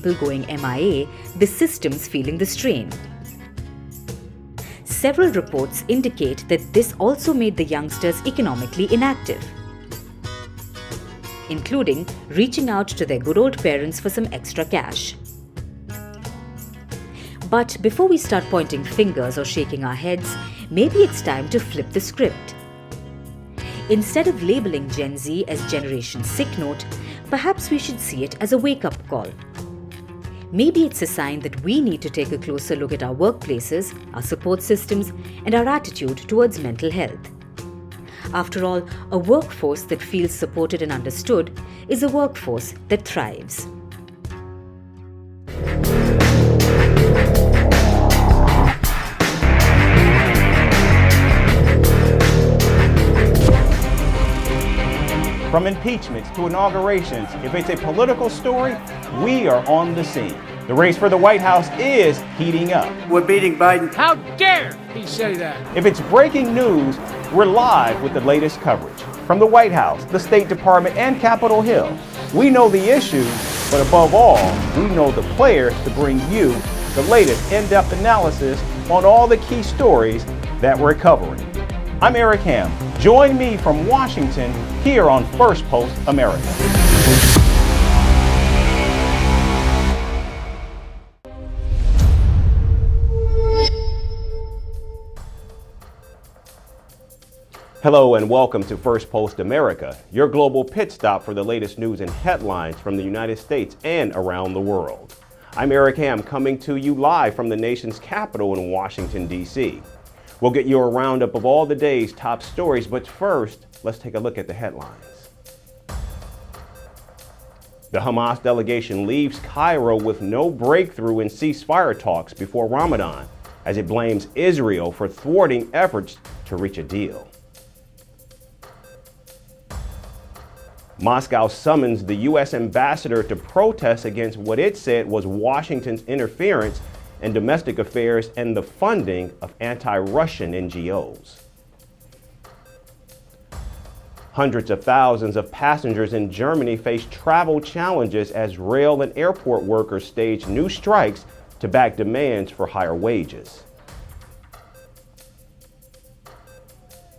people going MIA, the system's feeling the strain. Several reports indicate that this also made the youngsters economically inactive, including reaching out to their good old parents for some extra cash. But before we start pointing fingers or shaking our heads, maybe it's time to flip the script. Instead of labeling Gen Z as Generation Sick Note, perhaps we should see it as a wake-up call. Maybe it's a sign that we need to take a closer look at our workplaces, our support systems, and our attitude towards mental health. After all, a workforce that feels supported and understood is a workforce that thrives. From impeachments to inaugurations, if it's a political story, we are on the scene. The race for the White House is heating up. We're beating Biden. How dare he say that? If it's breaking news, we're live with the latest coverage. From the White House, the State Department, and Capitol Hill, we know the issues, but above all, we know the players to bring you the latest in-depth analysis on all the key stories that we're covering. I'm Eric Ham. Join me from Washington here on Firstpost America. Hello and welcome to Firstpost America, your global pit stop for the latest news and headlines from the United States and around the world. I'm Eric Ham, coming to you live from the nation's capital in Washington, D.C. We'll get you a roundup of all the day's top stories, but first, let's take a look at the headlines. The Hamas delegation leaves Cairo with no breakthrough in ceasefire talks before Ramadan, as it blames Israel for thwarting efforts to reach a deal. Moscow summons the U.S. ambassador to protest against what it said was Washington's interference in domestic affairs and the funding of anti-Russian NGOs. Hundreds of thousands of passengers in Germany face travel challenges as rail and airport workers stage new strikes to back demands for higher wages.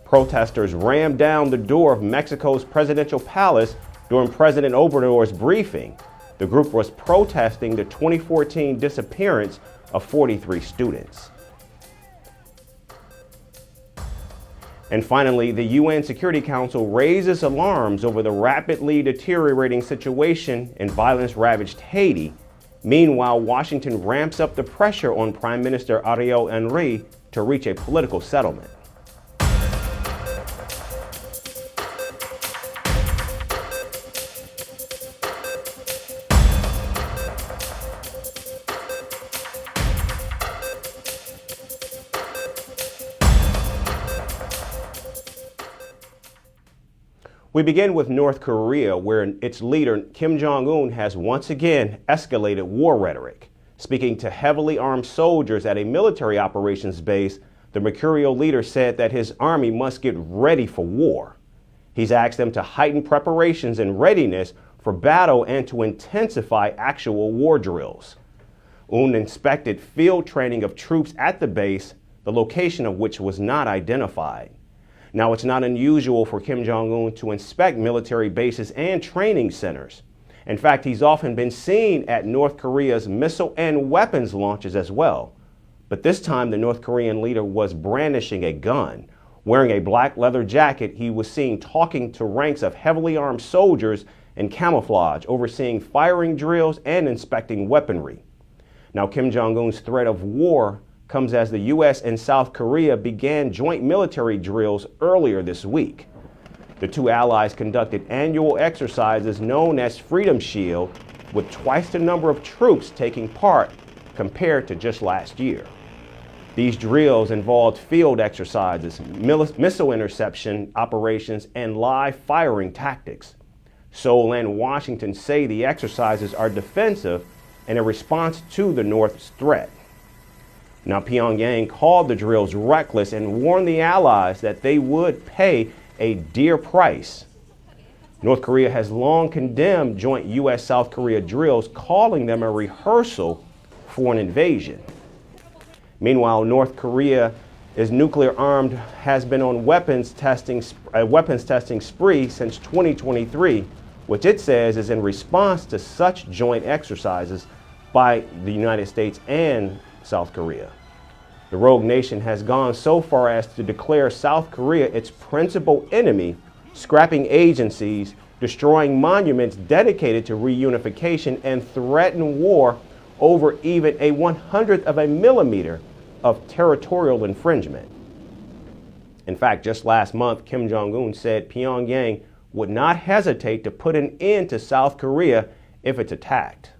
Protesters rammed down the door of Mexico's presidential palace during President Obrador's briefing. The group was protesting the 2014 disappearance of 43 students. And finally, the UN Security Council raises alarms over the rapidly deteriorating situation in violence-ravaged Haiti. Meanwhile, Washington ramps up the pressure on Prime Minister Ariel Henry to reach a political settlement. We begin with North Korea, where its leader, Kim Jong-Un, has once again escalated war rhetoric. Speaking to heavily armed soldiers at a military operations base, the mercurial leader said that his army must get ready for war. He's asked them to heighten preparations and readiness for battle and to intensify actual war drills. Un inspected field training of troops at the base, the location of which was not identified. Now, it's not unusual for Kim Jong-un to inspect military bases and training centers. In fact, he's often been seen at North Korea's missile and weapons launches as well. But this time, the North Korean leader was brandishing a gun. Wearing a black leather jacket, he was seen talking to ranks of heavily armed soldiers in camouflage, overseeing firing drills and inspecting weaponry. Now, Kim Jong-un's threat of war comes as the U.S. and South Korea began joint military drills earlier this week. The two allies conducted annual exercises known as Freedom Shield, with twice the number of troops taking part compared to just last year. These drills involved field exercises, missile interception operations, and live firing tactics. Seoul and Washington say the exercises are defensive in a response to the North's threat. Now, Pyongyang called the drills reckless and warned the allies that they would pay a dear price. North Korea has long condemned joint U.S.-South Korea drills, calling them a rehearsal for an invasion. Meanwhile, North Korea is nuclear armed, has been on weapons testing spree since 2023, which it says is in response to such joint exercises by the United States and South Korea. The rogue nation has gone so far as to declare South Korea its principal enemy, scrapping agencies, destroying monuments dedicated to reunification, and threaten war over even a 100th of a millimeter of territorial infringement. In fact, just last month, Kim Jong-Un said Pyongyang would not hesitate to put an end to South Korea if it's attacked.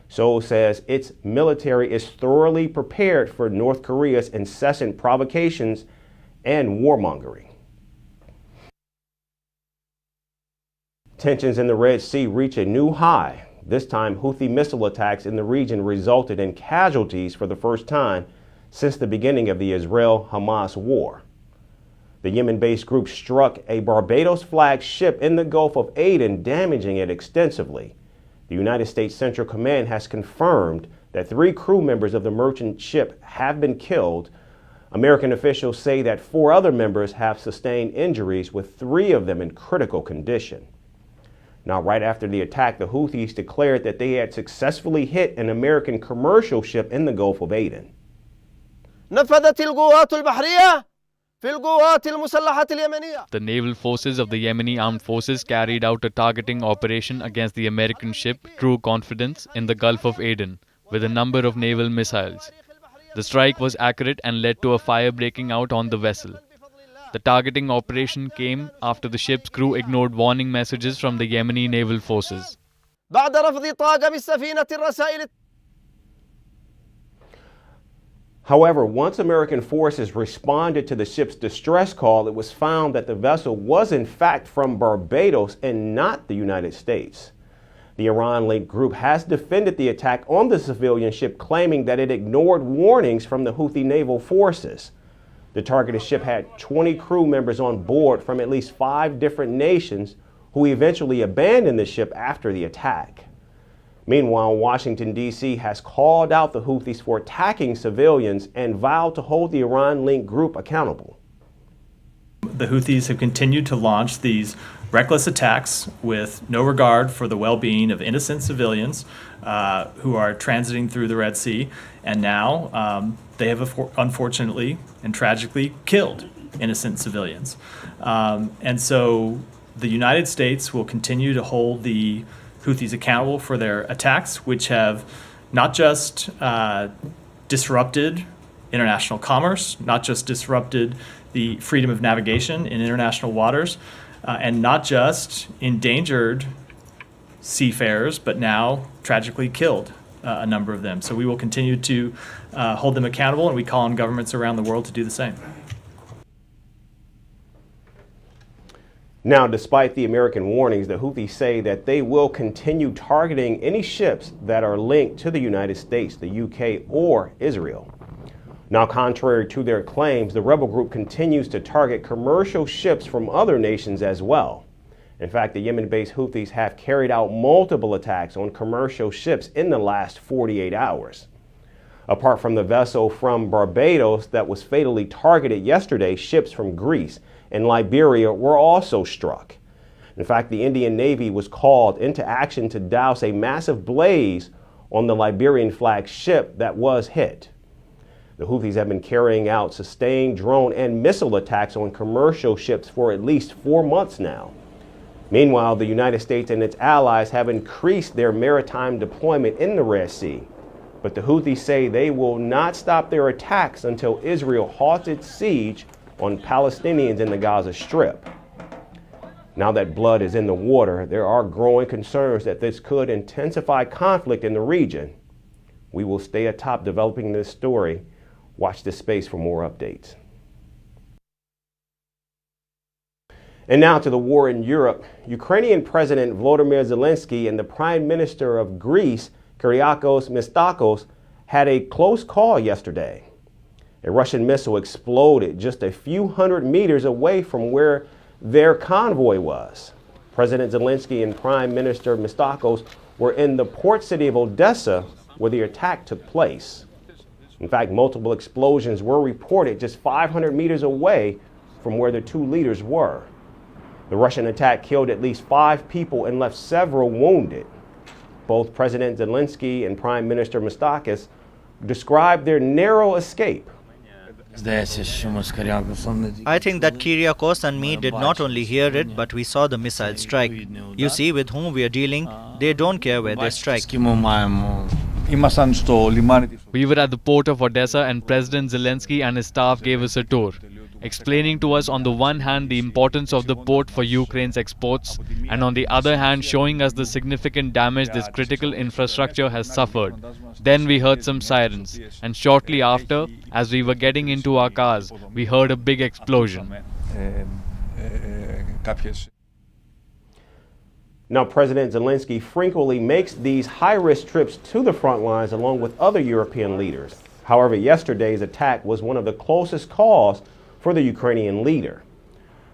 Seoul says its military is thoroughly prepared for North Korea's incessant provocations and warmongering. Tensions in the Red Sea reach a new high. This time, Houthi missile attacks in the region resulted in casualties for the first time since the beginning of the Israel-Hamas war. The Yemen-based group struck a Barbados-flagged ship in the Gulf of Aden, damaging it extensively. The United States Central Command has confirmed that 3 crew members of the merchant ship have been killed. American officials say that 4 other members have sustained injuries, with 3 of them in critical condition. Now, right after the attack, the Houthis declared that they had successfully hit an American commercial ship in the Gulf of Aden. The naval forces of the Yemeni armed forces carried out a targeting operation against the American ship True Confidence in the Gulf of Aden with a number of naval missiles. The strike was accurate and led to a fire breaking out on the vessel. The targeting operation came after the ship's crew ignored warning messages from the Yemeni naval forces. However, once American forces responded to the ship's distress call, it was found that the vessel was in fact from Barbados and not the United States. The Iran-linked group has defended the attack on the civilian ship, claiming that it ignored warnings from the Houthi naval forces. The targeted ship had 20 crew members on board from at least 5 different nations, who eventually abandoned the ship after the attack. Meanwhile, Washington, D.C. has called out the Houthis for attacking civilians and vowed to hold the Iran-linked group accountable. The Houthis have continued to launch these reckless attacks with no regard for the well-being of innocent civilians who are transiting through the Red Sea, and now they have unfortunately and tragically killed innocent civilians. And so the United States will continue to hold the Houthis accountable for their attacks, which have not just disrupted international commerce, not just disrupted the freedom of navigation in international waters, and not just endangered seafarers, but now tragically killed a number of them. So we will continue to hold them accountable, and we call on governments around the world to do the same. Now, despite the American warnings, the Houthis say that they will continue targeting any ships that are linked to the United States, the UK, or Israel. Now, contrary to their claims, the rebel group continues to target commercial ships from other nations as well. In fact, the Yemen-based Houthis have carried out multiple attacks on commercial ships in the last 48 hours. Apart from the vessel from Barbados that was fatally targeted yesterday, ships from Greece and Liberia were also struck. In fact, the Indian Navy was called into action to douse a massive blaze on the Liberian-flagged ship that was hit. The Houthis have been carrying out sustained drone and missile attacks on commercial ships for at least 4 months now. Meanwhile, the United States and its allies have increased their maritime deployment in the Red Sea. But the Houthis say they will not stop their attacks until Israel halts its siege on Palestinians in the Gaza Strip. Now that blood is in the water, there are growing concerns that this could intensify conflict in the region. We will stay atop developing this story. Watch this space for more updates. And now to the war in Europe. Ukrainian President Volodymyr Zelensky and the Prime Minister of Greece, Kyriakos Mitsotakis, had a close call yesterday. A Russian missile exploded just a few hundred meters away from where their convoy was. President Zelensky and Prime Minister Mitsotakis were in the port city of Odesa where the attack took place. In fact, multiple explosions were reported just 500 meters away from where the two leaders were. The Russian attack killed at least 5 people and left several wounded. Both President Zelensky and Prime Minister Mitsotakis described their narrow escape. I think that Kyriakos and me did not only hear it, but we saw the missile strike. You see, with whom we are dealing, they don't care where they strike. We were at the port of Odesa and President Zelensky and his staff gave us a tour, explaining to us on the one hand the importance of the port for Ukraine's exports, and on the other hand showing us the significant damage this critical infrastructure has suffered. Then we heard some sirens, and shortly after, as we were getting into our cars, we heard a big explosion. Now, President Zelensky frequently makes these high-risk trips to the front lines along with other European leaders. However, yesterday's attack was one of the closest calls for the Ukrainian leader.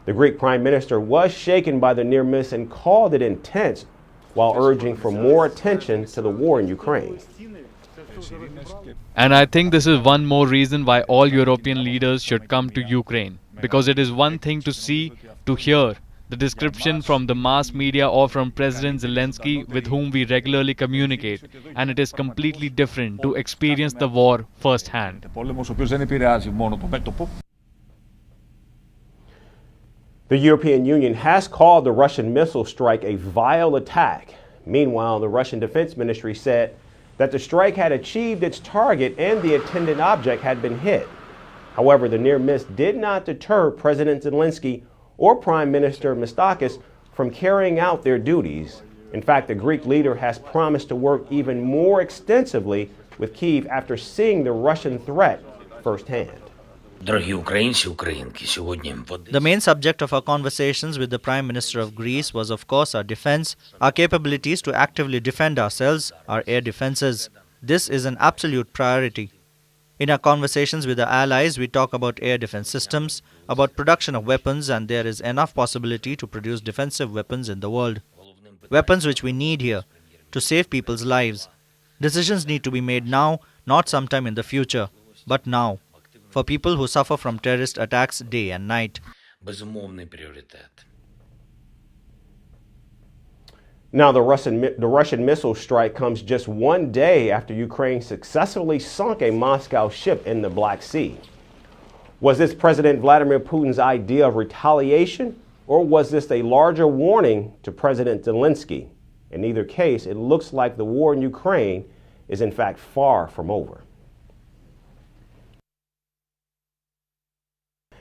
The Greek Prime Minister was shaken by the near miss and called it intense while urging for more attention to the war in Ukraine. And I think this is one more reason why all European leaders should come to Ukraine. Because it is one thing to see, to hear the description from the mass media or from President Zelensky, with whom we regularly communicate, and it is completely different to experience the war firsthand. The European Union has called the Russian missile strike a vile attack. Meanwhile, the Russian Defense Ministry said that the strike had achieved its target and the intended object had been hit. However, the near miss did not deter President Zelensky or Prime Minister Mitsotakis from carrying out their duties. In fact, the Greek leader has promised to work even more extensively with Kyiv after seeing the Russian threat firsthand. The main subject of our conversations with the Prime Minister of Greece was, of course, our defense, our capabilities to actively defend ourselves, our air defenses. This is an absolute priority. In our conversations with the allies, we talk about air defense systems, about production of weapons, and there is enough possibility to produce defensive weapons in the world. Weapons which we need here to save people's lives. Decisions need to be made now, not sometime in the future, but now, for people who suffer from terrorist attacks day and night. Now, the Russian missile strike comes just one day after Ukraine successfully sunk a Moscow ship in the Black Sea. Was this President Vladimir Putin's idea of retaliation, or was this a larger warning to President Zelensky? In either case, it looks like the war in Ukraine is in fact far from over.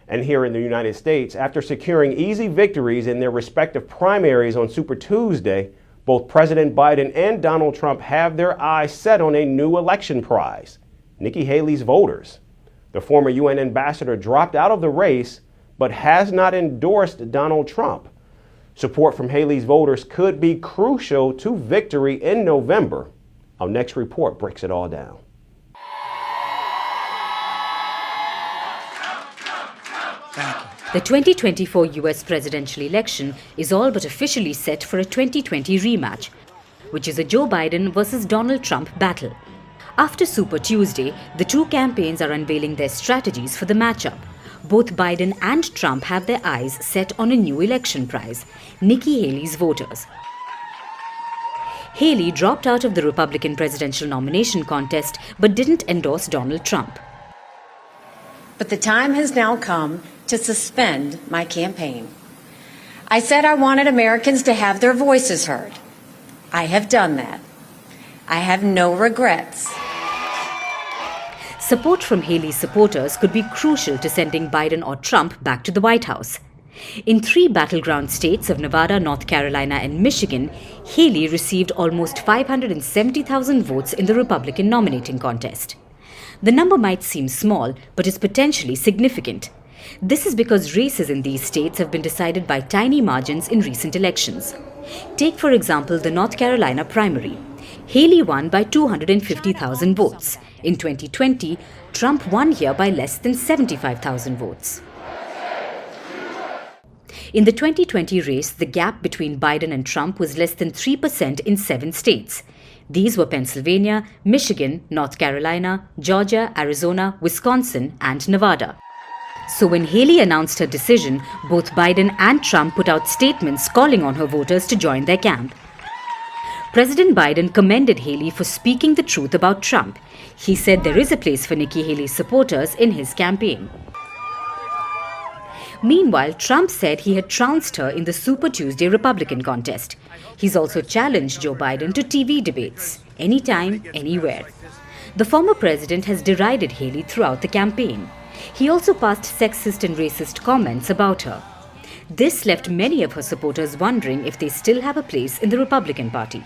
And here in the United States, after securing easy victories in their respective primaries on Super Tuesday, both President Biden and Donald Trump have their eyes set on a new election prize, Nikki Haley's voters. The former UN ambassador dropped out of the race, but has not endorsed Donald Trump. Support from Haley's voters could be crucial to victory in November. Our next report breaks it all down. The 2024 US presidential election is all but officially set for a 2020 rematch, which is a Joe Biden versus Donald Trump battle. After Super Tuesday, the two campaigns are unveiling their strategies for the matchup. Both Biden and Trump have their eyes set on a new election prize, Nikki Haley's voters. Haley dropped out of the Republican presidential nomination contest but didn't endorse Donald Trump. But the time has now come to suspend my campaign. I said I wanted Americans to have their voices heard. I have done that. I have no regrets. Support from Haley's supporters could be crucial to sending Biden or Trump back to the White House. In 3 battleground states of Nevada, North Carolina, and Michigan, Haley received almost 570,000 votes in the Republican nominating contest. The number might seem small, but is potentially significant. This is because races in these states have been decided by tiny margins in recent elections. Take, for example, the North Carolina primary. Haley won by 250,000 votes. In 2020, Trump won here by less than 75,000 votes. In the 2020 race, the gap between Biden and Trump was less than 3% in 7 states. These were Pennsylvania, Michigan, North Carolina, Georgia, Arizona, Wisconsin, and Nevada. So when Haley announced her decision, both Biden and Trump put out statements calling on her voters to join their camp. President Biden commended Haley for speaking the truth about Trump. He said there is a place for Nikki Haley's supporters in his campaign. Meanwhile, Trump said he had trounced her in the Super Tuesday Republican contest. He's also challenged Joe Biden to TV debates, anytime, anywhere. The former president has derided Haley throughout the campaign. He also passed sexist and racist comments about her. This left many of her supporters wondering if they still have a place in the Republican Party.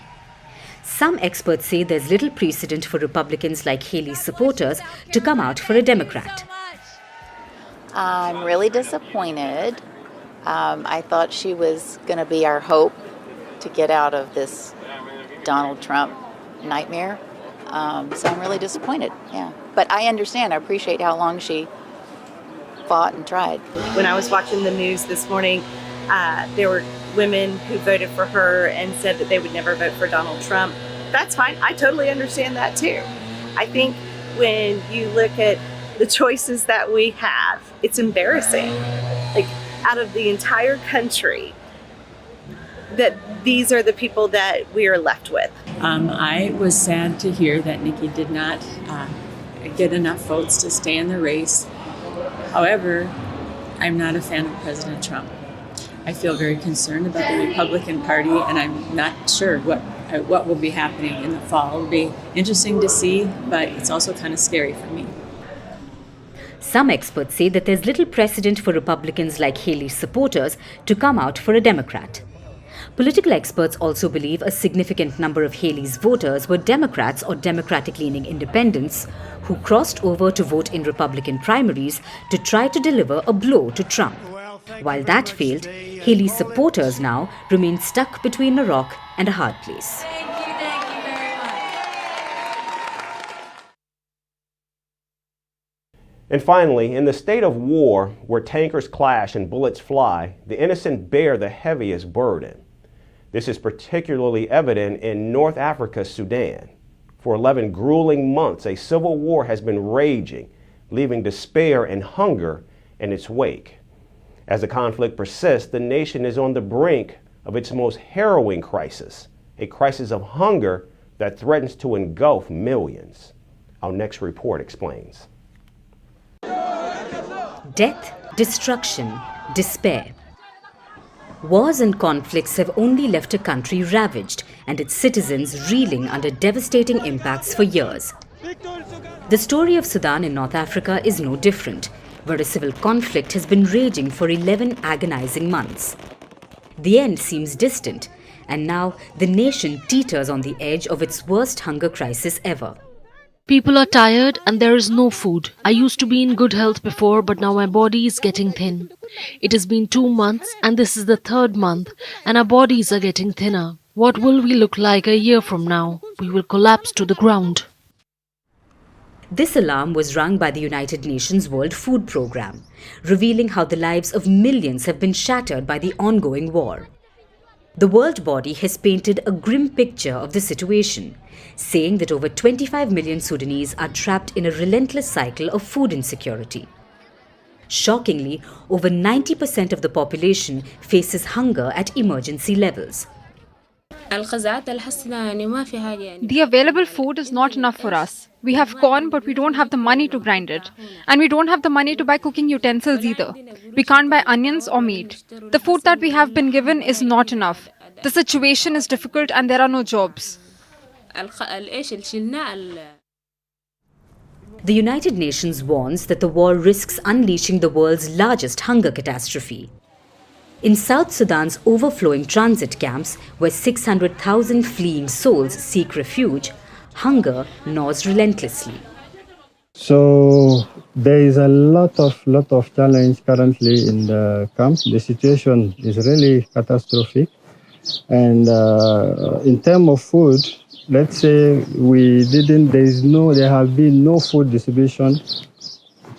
Some experts say there's little precedent for Republicans like Haley's supporters to come out for a Democrat. I'm really disappointed. I thought she was going to be our hope to get out of this Donald Trump nightmare. So I'm really disappointed, yeah. But I understand, I appreciate how long she fought and tried. When I was watching the news this morning, there were women who voted for her and said that they would never vote for Donald Trump. That's fine. I totally understand that too. I think when you look at the choices that we have, it's embarrassing. Like, out of the entire country, that these are the people that we are left with. I was sad to hear that Nikki did not get enough votes to stay in the race. However, I'm not a fan of President Trump. I feel very concerned about the Republican Party, and I'm not sure what will be happening in the fall. It'll be interesting to see, but it's also kind of scary for me. Some experts say that there's little precedent for Republicans like Haley's supporters to come out for a Democrat. Political experts also believe a significant number of Haley's voters were Democrats or Democratic-leaning independents who crossed over to vote in Republican primaries to try to deliver a blow to Trump. While that failed, Haley's supporters now remain stuck between a rock and a hard place. And finally, in the state of war, where tankers clash and bullets fly, the innocent bear the heaviest burden. This is particularly evident in North Africa's Sudan. For 11 grueling months, a civil war has been raging, leaving despair and hunger in its wake. As the conflict persists, the nation is on the brink of its most harrowing crisis, a crisis of hunger that threatens to engulf millions. Our next report explains. Death, destruction, despair. Wars and conflicts have only left a country ravaged and its citizens reeling under devastating impacts for years. The story of Sudan in North Africa is no different, where a civil conflict has been raging for 11 agonizing months. The end seems distant, and now the nation teeters on the edge of its worst hunger crisis ever. People are tired and there is no food. I used to be in good health before, but now my body is getting thin. It has been 2 months and this is the 3rd month, and our bodies are getting thinner. What will we look like a year from now? We will collapse to the ground. This alarm was rung by the United Nations World Food Programme, revealing how the lives of millions have been shattered by the ongoing war. The world body has painted a grim picture of the situation, saying that over 25 million Sudanese are trapped in a relentless cycle of food insecurity. Shockingly, over 90% of the population faces hunger at emergency levels. The available food is not enough for us. We have corn, but we don't have the money to grind it. And we don't have the money to buy cooking utensils either. We can't buy onions or meat. The food that we have been given is not enough. The situation is difficult and there are no jobs. The United Nations warns that the war risks unleashing the world's largest hunger catastrophe. In South Sudan's overflowing transit camps, where 600,000 fleeing souls seek refuge, hunger gnaws relentlessly. So there is a lot of challenge currently in the camp. The situation is really catastrophic. And in terms of food, let's say there have been no food distribution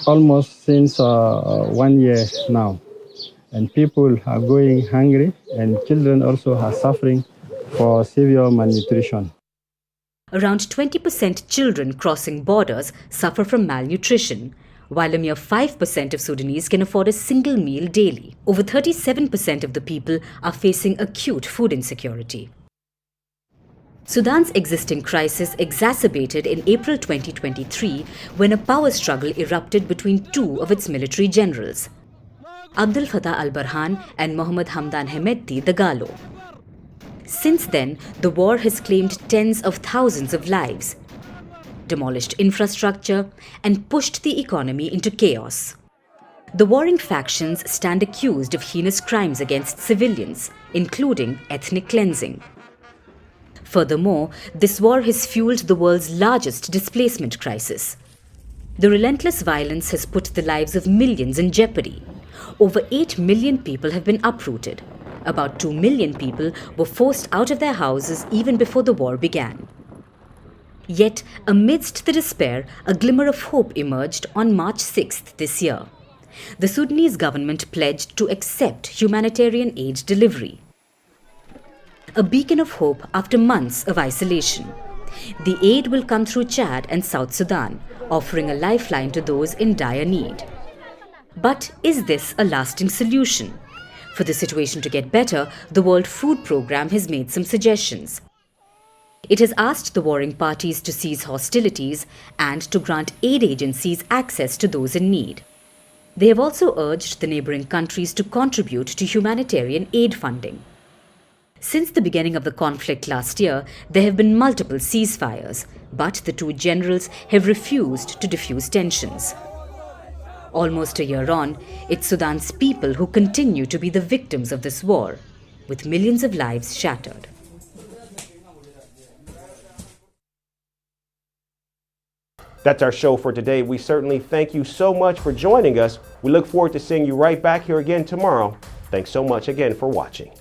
almost since 1 year now. and people are going hungry, and children also are suffering for severe malnutrition. Around 20% children crossing borders suffer from malnutrition, while a mere 5% of Sudanese can afford a single meal daily. Over 37% of the people are facing acute food insecurity. Sudan's existing crisis exacerbated in April 2023 when a power struggle erupted between two of its military generals, Abdel Fattah al-Burhan and Mohammed Hamdan Hemedti Dagalo. Since then, the war has claimed tens of thousands of lives, demolished infrastructure, and pushed the economy into chaos. The warring factions stand accused of heinous crimes against civilians, including ethnic cleansing. Furthermore, this war has fueled the world's largest displacement crisis. The relentless violence has put the lives of millions in jeopardy. Over 8 million people have been uprooted. About 2 million people were forced out of their houses even before the war began. Yet, amidst the despair, a glimmer of hope emerged on March 6th this year. The Sudanese government pledged to accept humanitarian aid delivery. A beacon of hope after months of isolation. The aid will come through Chad and South Sudan, offering a lifeline to those in dire need. But is this a lasting solution? For the situation to get better, the World Food Programme has made some suggestions. It has asked the warring parties to cease hostilities and to grant aid agencies access to those in need. They have also urged the neighbouring countries to contribute to humanitarian aid funding. Since the beginning of the conflict last year, there have been multiple ceasefires, but the two generals have refused to diffuse tensions. Almost a year on, it's Sudan's people who continue to be the victims of this war, with millions of lives shattered. That's our show for today. We certainly thank you so much for joining us. We look forward to seeing you right back here again tomorrow. Thanks so much again for watching.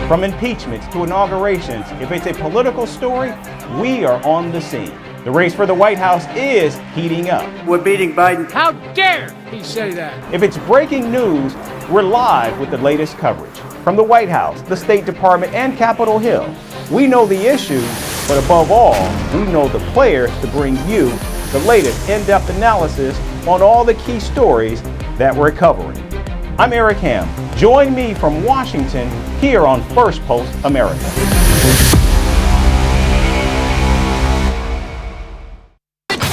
From impeachments to inaugurations, if it's a political story, we are on the scene. The race for the White House is heating up. We're beating Biden. How dare he say that? If it's breaking news, we're live with the latest coverage. From the White House, the State Department, and Capitol Hill, we know the issues, but above all, we know the players to bring you the latest in-depth analysis on all the key stories that we're covering. I'm Eric Ham. Join me from Washington here on First Post America.